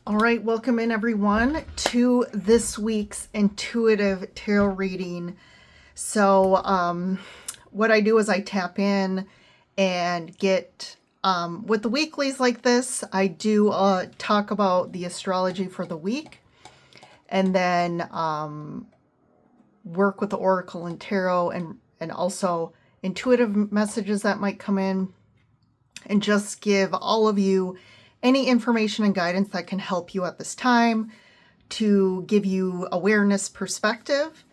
All right, welcome in everyone to this week's intuitive tarot reading. So, what I do is I tap in and get, with the weeklies like this, I do talk about the astrology for the week and then work with the oracle and tarot and also intuitive messages that might come in and just give all of you any information and guidance that can help you at this time to give you awareness perspective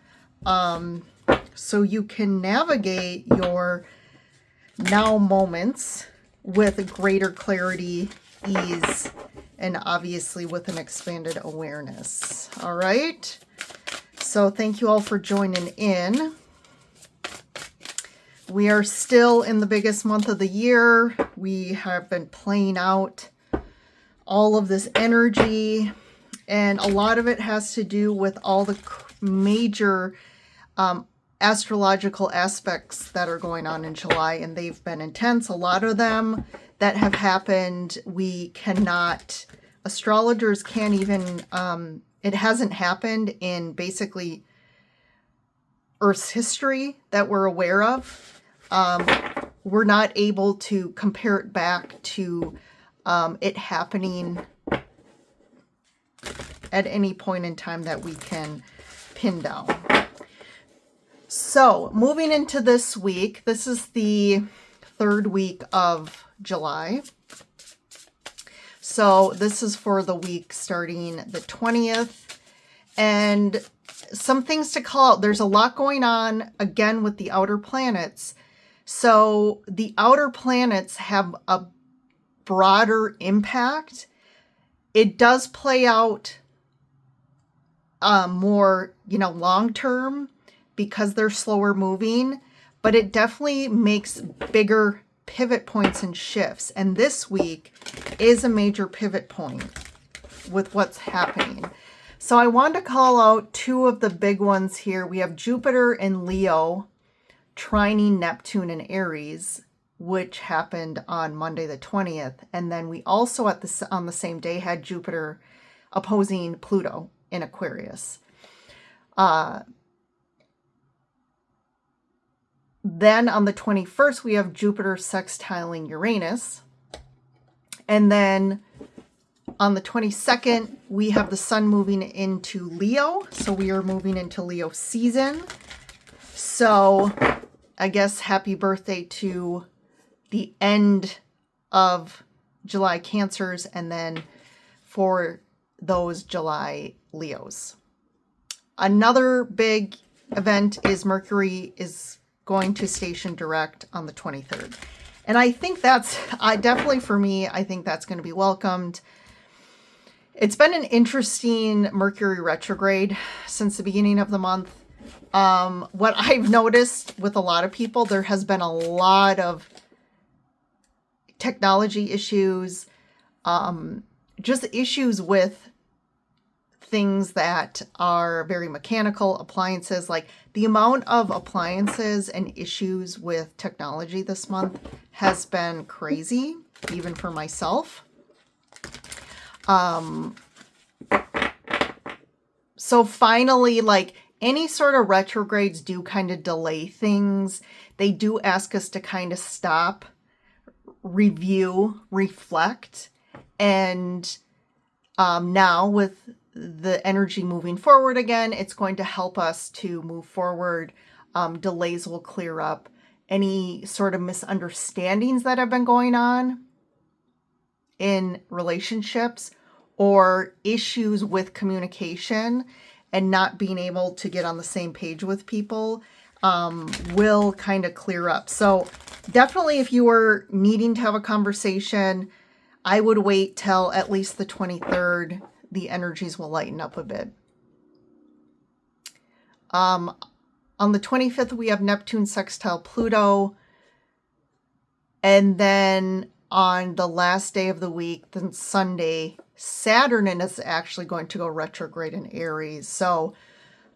so you can navigate your now moments with greater clarity, ease, and obviously with an expanded awareness. All right. So thank you all for joining in. We are still in the biggest month of the year. We have been playing out all of this energy, and a lot of it has to do with all the major astrological aspects that are going on in July, and they've been intense. A lot of them that have happened, astrologers can't even, it hasn't happened in basically Earth's history that we're aware of. We're not able to compare it back to it happening at any point in time that we can pin down. So moving into this week, this is the third week of July. So this is for the week starting the 20th. And some things to call out. There's a lot going on again with the outer planets. So the outer planets have a broader impact. It does play out more, long term because they're slower moving, but it definitely makes bigger pivot points and shifts. And this week is a major pivot point with what's happening. So I want to call out two of the big ones here. We have Jupiter in Leo trining Neptune in Aries, which happened on Monday the 20th. And then we also on the same day had Jupiter opposing Pluto in Aquarius. Then on the 21st, we have Jupiter sextiling Uranus. And then on the 22nd, we have the sun moving into Leo. So we are moving into Leo season. So I guess happy birthday to the end of July Cancers, and then for those July Leos. Another big event is Mercury is going to station direct on the 23rd. And I think that's, definitely for me, I think that's going to be welcomed. It's been an interesting Mercury retrograde since the beginning of the month. What I've noticed with a lot of people, there has been a lot of technology issues, just issues with things that are very mechanical, appliances. Like the amount of appliances and issues with technology this month has been crazy, even for myself. So finally, like any sort of retrogrades do kind of delay things. They do ask us to kind of stop, review, reflect. And now with the energy moving forward again, it's going to help us to move forward. Delays will clear up. Any sort of misunderstandings that have been going on in relationships or issues with communication and not being able to get on the same page with people will kind of clear up. So definitely if you were needing to have a conversation, I would wait till at least the 23rd. The energies will lighten up a bit. On the 25th, we have Neptune sextile Pluto. And then on the last day of the week, then Sunday, Saturn is actually going to go retrograde in Aries. So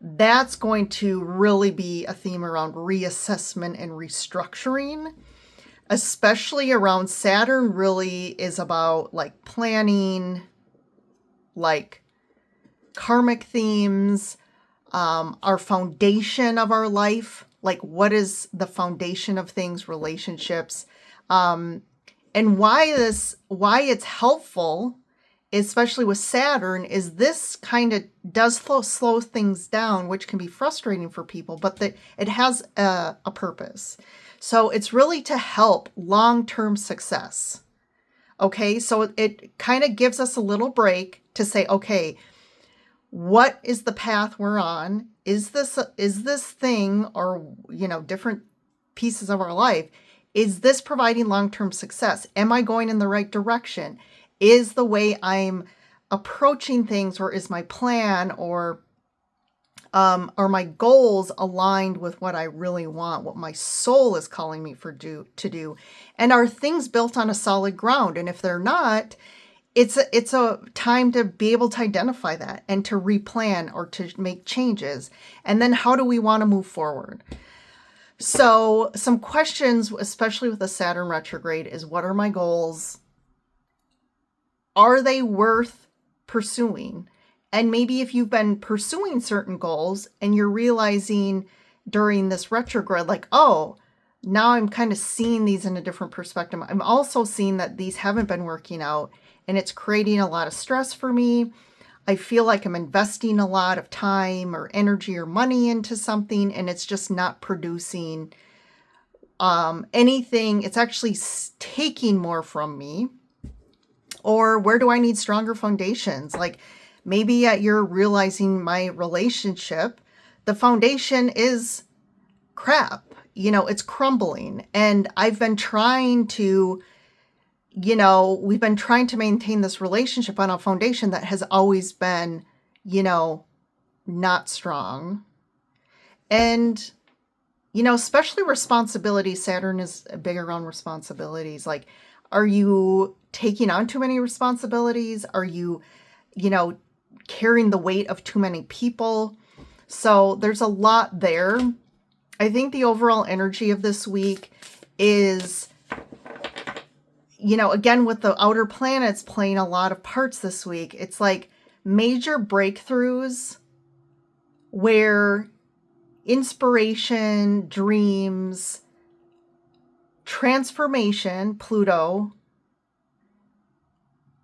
that's going to really be a theme around reassessment and restructuring. Especially around Saturn really is about like planning, like karmic themes, our foundation of our life, like what is the foundation of things, relationships, and why it's helpful, especially with Saturn, is this kind of does slow things down, which can be frustrating for people, but that it has a purpose. So it's really to help long-term success. Okay, so it kind of gives us a little break to say, okay, what is the path we're on? Is this thing, or, you know, different pieces of our life, is this providing long-term success? Am I going in the right direction? Is the way I'm approaching things, or is my plan or are my goals aligned with what I really want, what my soul is calling me to do? And are things built on a solid ground? And if they're not, it's a time to be able to identify that and to replan or to make changes. And then how do we want to move forward? So some questions, especially with the Saturn retrograde, is what are my goals? Are they worth pursuing? And maybe if you've been pursuing certain goals and you're realizing during this retrograde, like, oh, now I'm kind of seeing these in a different perspective. I'm also seeing that these haven't been working out and it's creating a lot of stress for me. I feel like I'm investing a lot of time or energy or money into something and it's just not producing anything. It's actually taking more from me. Or where do I need stronger foundations? Like maybe you're realizing my relationship, the foundation is crap. You know, it's crumbling. And I've been trying to, you know, we've been trying to maintain this relationship on a foundation that has always been, you know, not strong. And, you know, especially responsibility. Saturn is big around responsibilities. Like, are you taking on too many responsibilities? Are you, you know, carrying the weight of too many people? So there's a lot there. I think the overall energy of this week is, you know, again, with the outer planets playing a lot of parts this week, it's like major breakthroughs where inspiration, dreams, transformation, Pluto,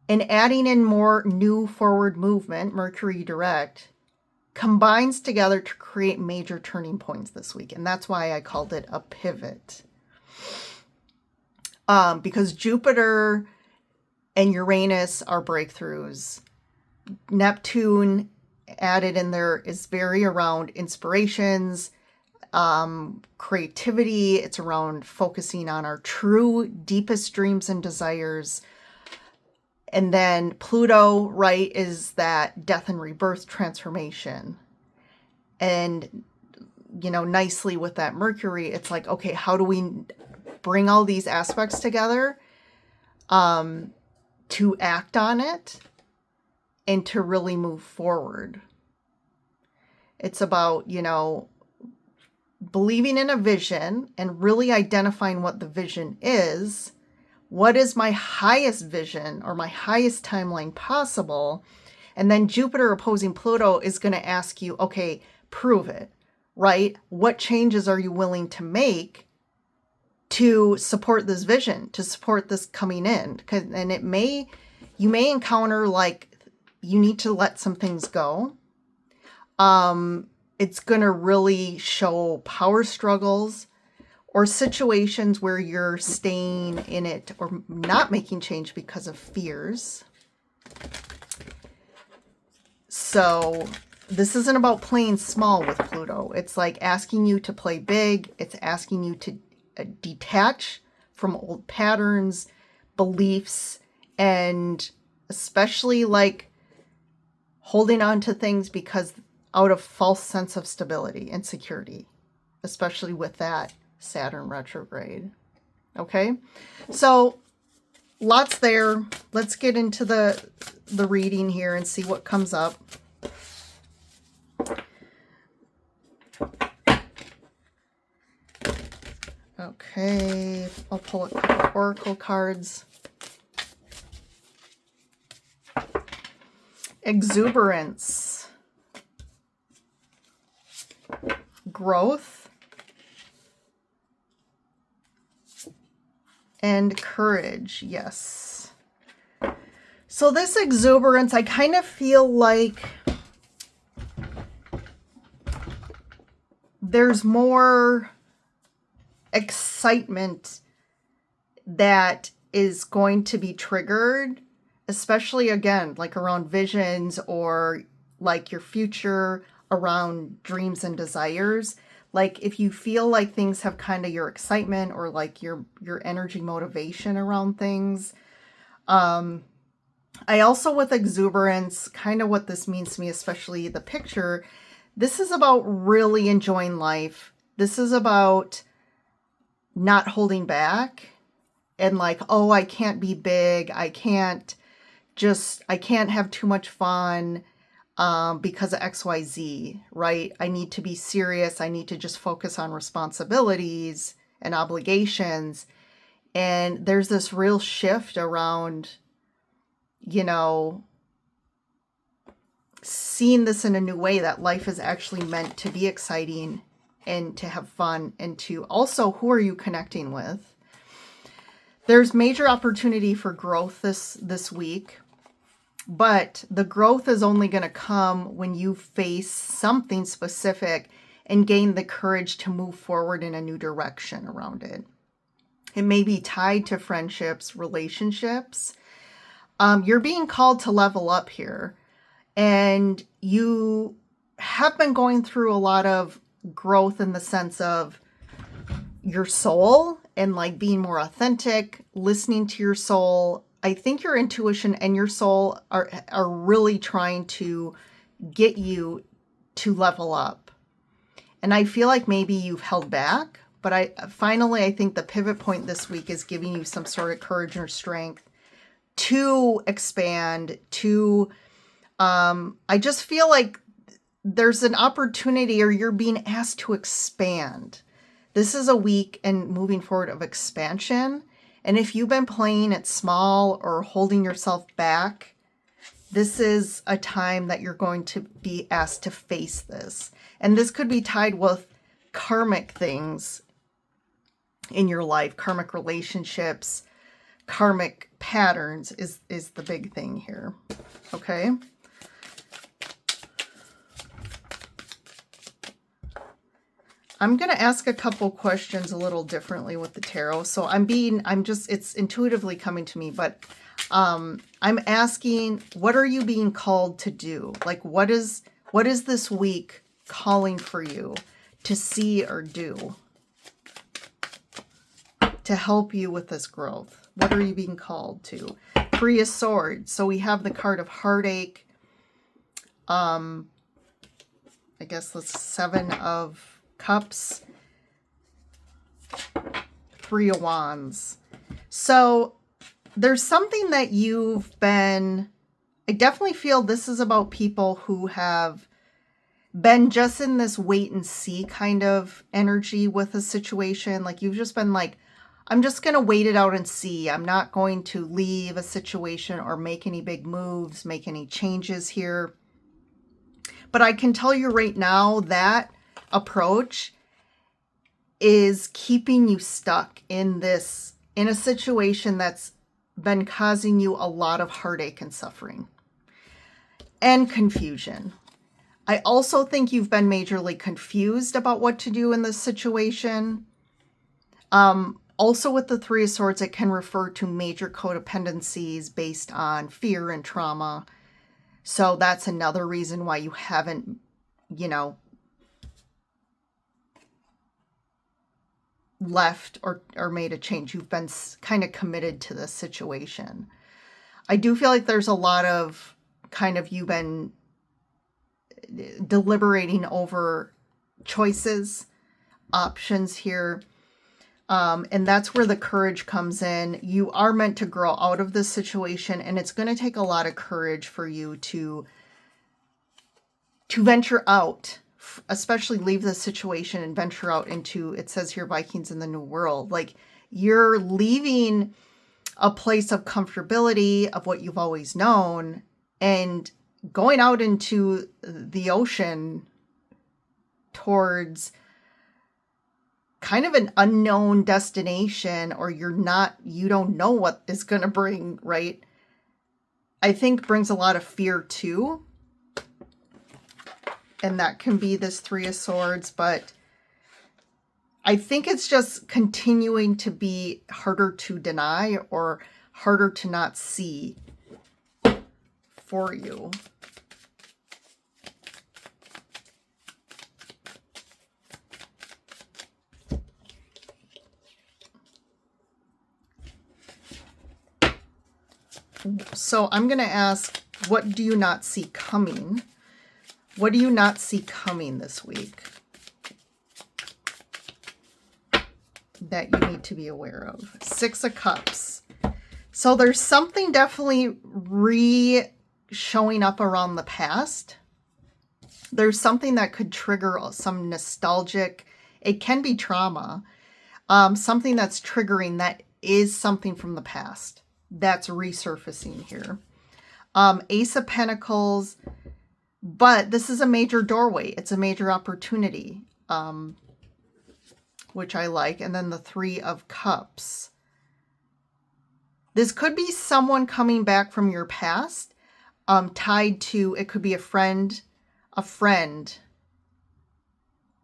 and adding in more new forward movement, Mercury direct, combines together to create major turning points this week. And that's why I called it a pivot. Because Jupiter and Uranus are breakthroughs. Neptune added in there is very around inspirations, creativity. It's around focusing on our true, deepest dreams and desires. And then Pluto, right, is that death and rebirth transformation. And, you know, nicely with that Mercury, it's like, okay, how do we bring all these aspects together to act on it and to really move forward? It's about, you know, believing in a vision and really identifying what the vision is. What is my highest vision or my highest timeline possible? And then Jupiter opposing Pluto is going to ask you, okay, prove it, right? What changes are you willing to make to support this vision, to support this coming in? And you may encounter like you need to let some things go. It's going to really show power struggles or situations where you're staying in it or not making change because of fears. So this isn't about playing small with Pluto. It's like asking you to play big. It's asking you to detach from old patterns, beliefs, and especially like holding on to things because out of false sense of stability and security, especially with that Saturn retrograde. Okay, so lots there. Let's get into the reading here and see what comes up. Okay, I'll pull a couple oracle cards. Exuberance. Growth. And courage. Yes. So this exuberance, I kind of feel like there's more excitement that is going to be triggered, especially again, like around visions or like your future, around dreams and desires. Like if you feel like things have kind of your excitement or like your energy motivation around things. I also, with exuberance, kind of what this means to me, especially the picture, this is about really enjoying life. This is about not holding back and like, oh, I can't be big. I can't have too much fun because of XYZ, right? I need to be serious. I need to just focus on responsibilities and obligations. And there's this real shift around, you know, seeing this in a new way, that life is actually meant to be exciting and to have fun, and to also, who are you connecting with? There's major opportunity for growth this week, but the growth is only going to come when you face something specific and gain the courage to move forward in a new direction around it. It may be tied to friendships, relationships. You're being called to level up here. And you have been going through a lot of growth in the sense of your soul and like being more authentic, listening to your soul. I think your intuition and your soul are really trying to get you to level up. And I feel like maybe you've held back, but I think the pivot point this week is giving you some sort of courage or strength to expand, to I just feel like there's an opportunity, or you're being asked to expand. This is a week and moving forward of expansion. And if you've been playing it small or holding yourself back, this is a time that you're going to be asked to face this. And this could be tied with karmic things in your life, karmic relationships, karmic patterns is the big thing here. Okay. I'm going to ask a couple questions a little differently with the tarot. So it's intuitively coming to me, but I'm asking, what are you being called to do? Like, what is this week calling for you to see or do to help you with this growth? What are you being called to? Three of Swords. So we have the card of heartache. I guess the Seven of Cups, Three of Wands. So there's something that I definitely feel this is about people who have been just in this wait and see kind of energy with a situation. Like you've just been like, I'm just going to wait it out and see. I'm not going to leave a situation or make any big moves, make any changes here. But I can tell you right now that approach is keeping you stuck in a situation that's been causing you a lot of heartache and suffering and confusion. I also think you've been majorly confused about what to do in this situation. Also with the Three of Swords, it can refer to major codependencies based on fear and trauma. So that's another reason why you haven't, left or made a change. You've been kind of committed to this situation. I do feel like there's a lot of you've been deliberating over choices, options here. And that's where the courage comes in. You are meant to grow out of this situation, and it's going to take a lot of courage for you to venture out, especially leave this situation and venture out into, it says here, Vikings in the New World. Like you're leaving a place of comfortability of what you've always known, and going out into the ocean towards kind of an unknown destination, or you don't know what is going to bring, right? I think brings a lot of fear too. And that can be this Three of Swords, but I think it's just continuing to be harder to deny or harder to not see for you. So I'm going to ask, what do you not see coming? What do you not see coming this week that you need to be aware of? Six of Cups. So there's something definitely showing up around the past. There's something that could trigger some nostalgic, it can be trauma, something that's triggering that is something from the past that's resurfacing here. Ace of Pentacles, but this is a major doorway. It's a major opportunity, which I like. And then the Three of Cups. This could be someone coming back from your past, tied to, it could be a friend,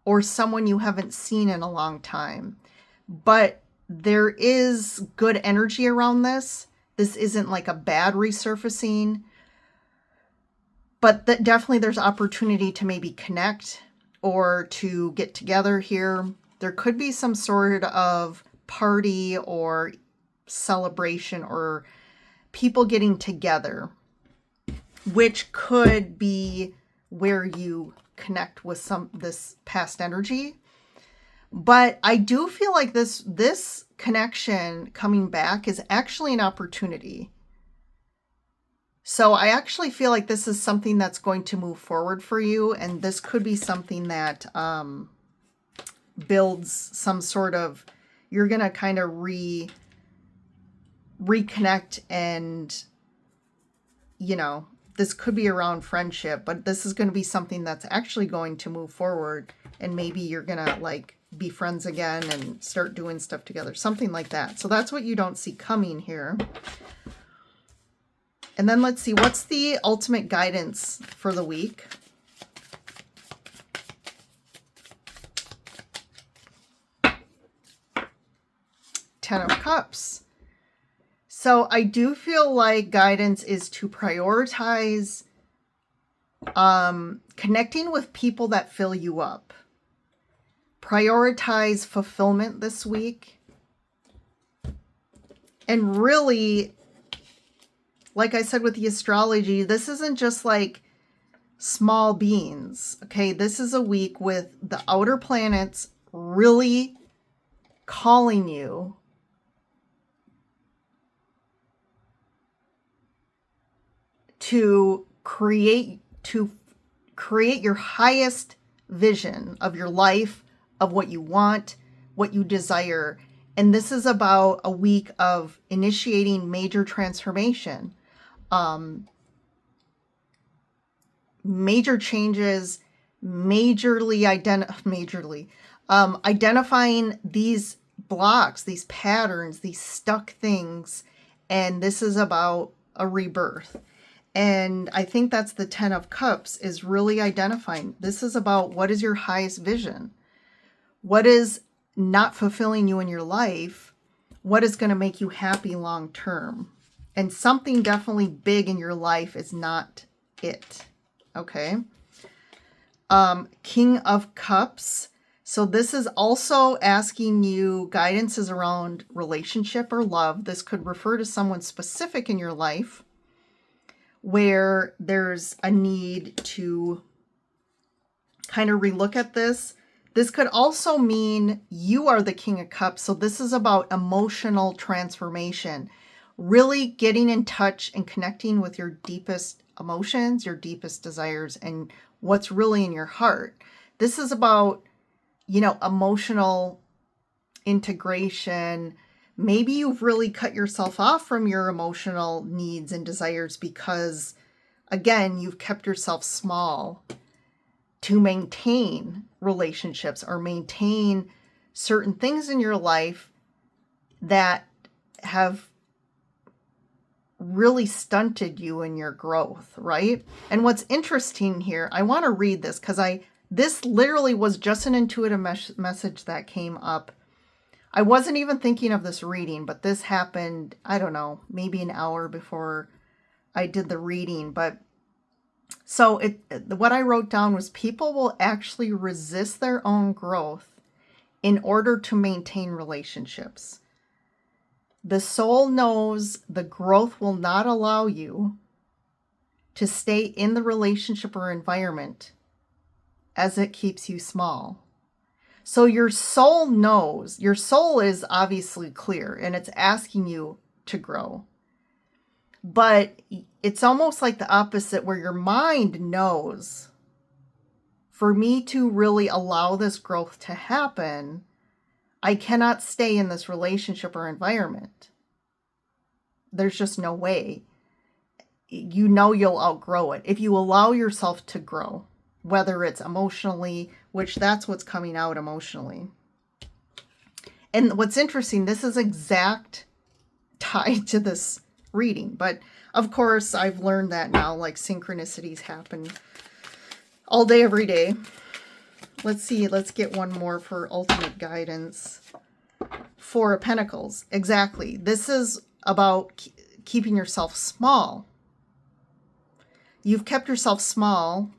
or someone you haven't seen in a long time. But there is good energy around this. This isn't like a bad resurfacing, but definitely there's opportunity to maybe connect or to get together here. There could be some sort of party or celebration or people getting together, which could be where you connect with this past energy. But I do feel like this connection coming back is actually an opportunity. So I actually feel like this is something that's going to move forward for you. And this could be something that builds some sort of, you're going to kind of reconnect, and, this could be around friendship, but this is going to be something that's actually going to move forward. And maybe you're going to like be friends again and start doing stuff together, something like that. So that's what you don't see coming here. And then let's see, what's the ultimate guidance for the week? Ten of Cups. So I do feel like guidance is to prioritize connecting with people that fill you up. Prioritize fulfillment this week. And really, like I said with the astrology, this isn't just like small beings, okay? This is a week with the outer planets really calling you to create your highest vision of your life, of what you want, what you desire. And this is about a week of initiating major transformation, major changes, identifying these blocks, these patterns, these stuck things. And this is about a rebirth. And I think that's the Ten of Cups, is really identifying. This is about what is your highest vision? What is not fulfilling you in your life? What is going to make you happy long term? And something definitely big in your life is not it. Okay. King of Cups. So this is also asking you, guidance is around relationship or love. This could refer to someone specific in your life where there's a need to kind of relook at this. This could also mean you are the King of Cups. So this is about emotional transformation, really getting in touch and connecting with your deepest emotions, your deepest desires, and what's really in your heart. This is about, emotional integration. Maybe you've really cut yourself off from your emotional needs and desires because again, you've kept yourself small to maintain relationships or maintain certain things in your life that have really stunted you in your growth, right? And what's interesting here, I want to read this because this literally was just an intuitive message that came up. I wasn't even thinking of this reading, but this happened, I don't know, maybe an hour before I did the reading. But so what I wrote down was people will actually resist their own growth in order to maintain relationships. The soul knows the growth will not allow you to stay in the relationship or environment as it keeps you small. So your soul knows, your soul is obviously clear and it's asking you to grow. But it's almost like the opposite where your mind knows, for me to really allow this growth to happen, I cannot stay in this relationship or environment. There's just no way. You know you'll outgrow it. If you allow yourself to grow, whether it's emotionally, which that's what's coming out emotionally. And what's interesting, this is exact tied to this reading. But of course, I've learned that now, like synchronicities happen all day, every day. Let's see, let's get one more for ultimate guidance. Four of Pentacles. Exactly. This is about keeping yourself small. You've kept yourself small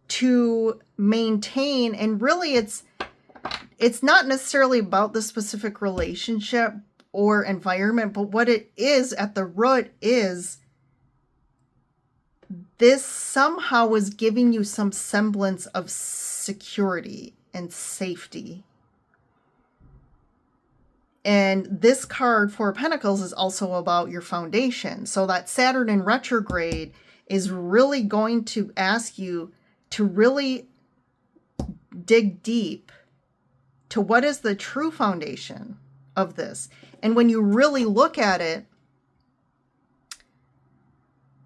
to maintain, and really it's not necessarily about the specific relationship or environment, but what it is at the root is this somehow is giving you some semblance of security and safety. And this card, Four of Pentacles, is also about your foundation. So that Saturn in retrograde is really going to ask you to really dig deep to what is the true foundation of this. And when you really look at it,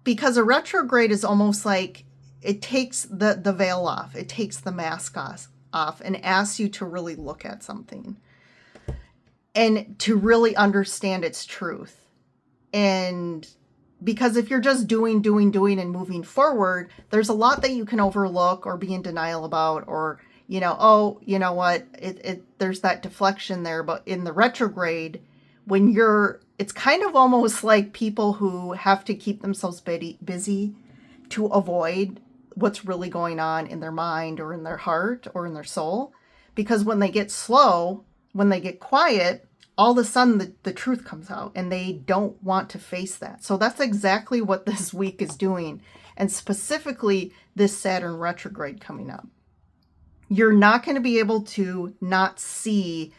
because a retrograde is almost like it takes the veil off, it takes the mask off and asks you to really look at something and to really understand its truth. And because if you're just doing and moving forward, there's a lot that you can overlook or be in denial about, or, you know, oh, you know what, there's that deflection there. But in the retrograde, when it's kind of almost like people who have to keep themselves busy to avoid what's really going on in their mind or in their heart or in their soul. Because when they get slow, when they get quiet, all of a sudden the truth comes out and they don't want to face that. So that's exactly what this week is doing. And specifically this Saturn retrograde coming up. You're not going to be able to not see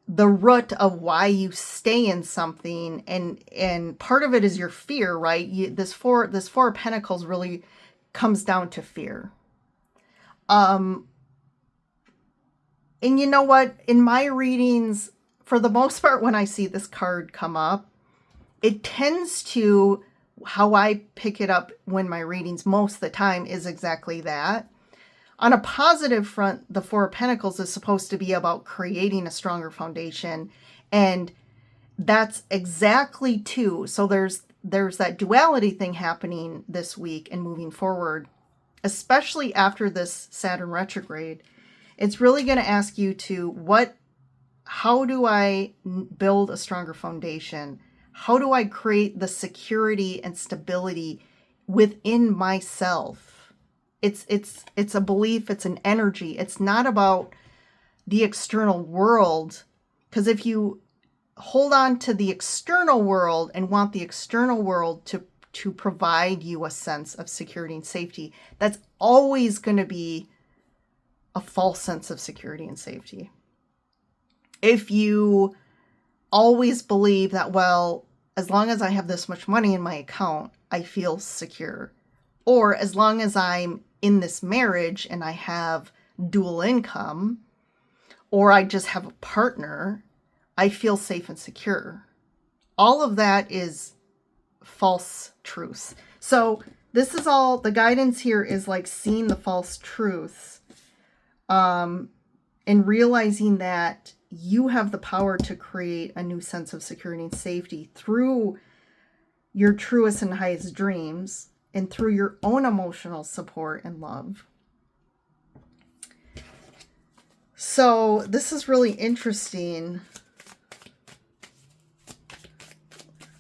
the root of why you stay in something, and part of it is your fear, right? This four of Pentacles really comes down to fear. And you know what? In my readings, for the most part, when I see this card come up, it tends to, how I pick it up when my readings most of the time is exactly that. On a positive front, the Four of Pentacles is supposed to be about creating a stronger foundation. And that's exactly too. So there's that duality thing happening this week and moving forward, especially after this Saturn retrograde. It's really going to ask you to how do I build a stronger foundation? How do I create the security and stability within myself? It's a belief, it's an energy. It's not about the external world, because if you hold on to the external world and want the external world to provide you a sense of security and safety, that's always going to be a false sense of security and safety. If you always believe that, well, as long as I have this much money in my account, I feel secure. Or as long as I'm in this marriage and I have dual income, or I just have a partner, I feel safe and secure. all of that is false truths. So this is all, the guidance here is like seeing the false truths, and realizing that you have the power to create a new sense of security and safety through your truest and highest dreams and through your own emotional support and love. So this is really interesting.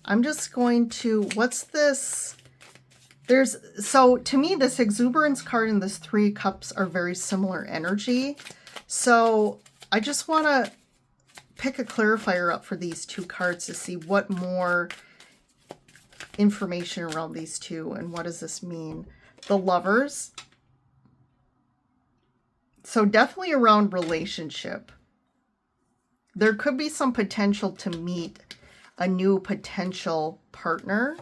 I'm just going to, what's this? So to me, this exuberance card and this 3 cups are very similar energy. So I just want to pick a clarifier up for these 2 cards to see what more information around these 2 and what does this mean. The Lovers. So definitely around relationship. There could be some potential to meet a new potential partner.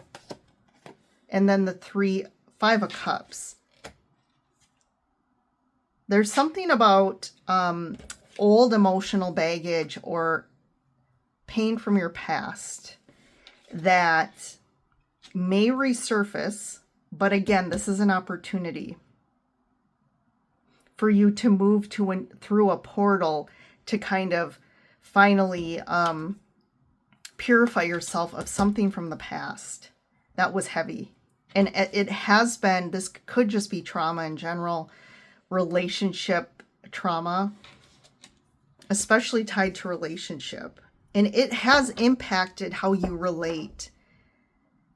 And then the 5 of Cups. There's something about old emotional baggage or pain from your past that may resurface. But again, this is an opportunity for you to move through a portal to kind of finally purify yourself of something from the past that was heavy. And it has been, this could just be trauma in general, relationship trauma, especially tied to relationship. And it has impacted how you relate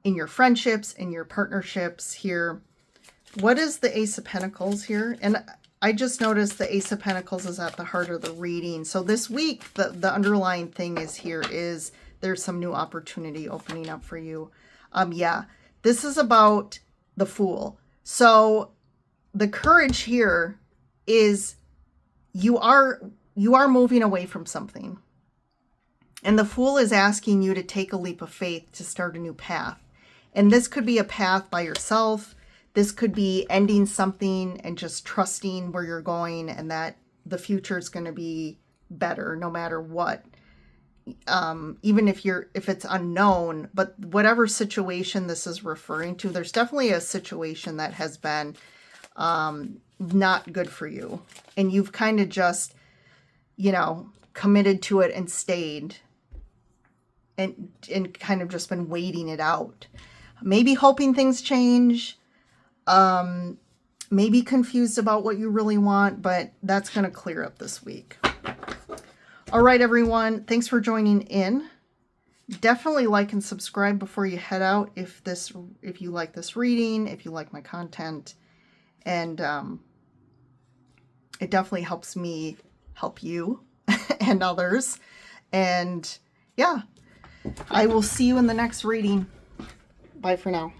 in your friendships, in your partnerships here. What is the Ace of Pentacles here? And I just noticed the Ace of Pentacles is at the heart of the reading. So this week, the underlying thing is there's some new opportunity opening up for you. Yeah, this is about the Fool. So the courage here is you are moving away from something. And the Fool is asking you to take a leap of faith to start a new path. And this could be a path by yourself. This could be ending something and just trusting where you're going and that the future is going to be better no matter what. Even if it's unknown, but whatever situation this is referring to, there's definitely a situation that has been not good for you. And you've kind of just, committed to it and stayed and kind of just been waiting it out. Maybe hoping things change. Maybe confused about what you really want, but that's going to clear up this week. All right, everyone. Thanks for joining in. Definitely like and subscribe before you head out if you like this reading, if you like my content. And it definitely helps me help you and others. And yeah, I will see you in the next reading. Bye for now.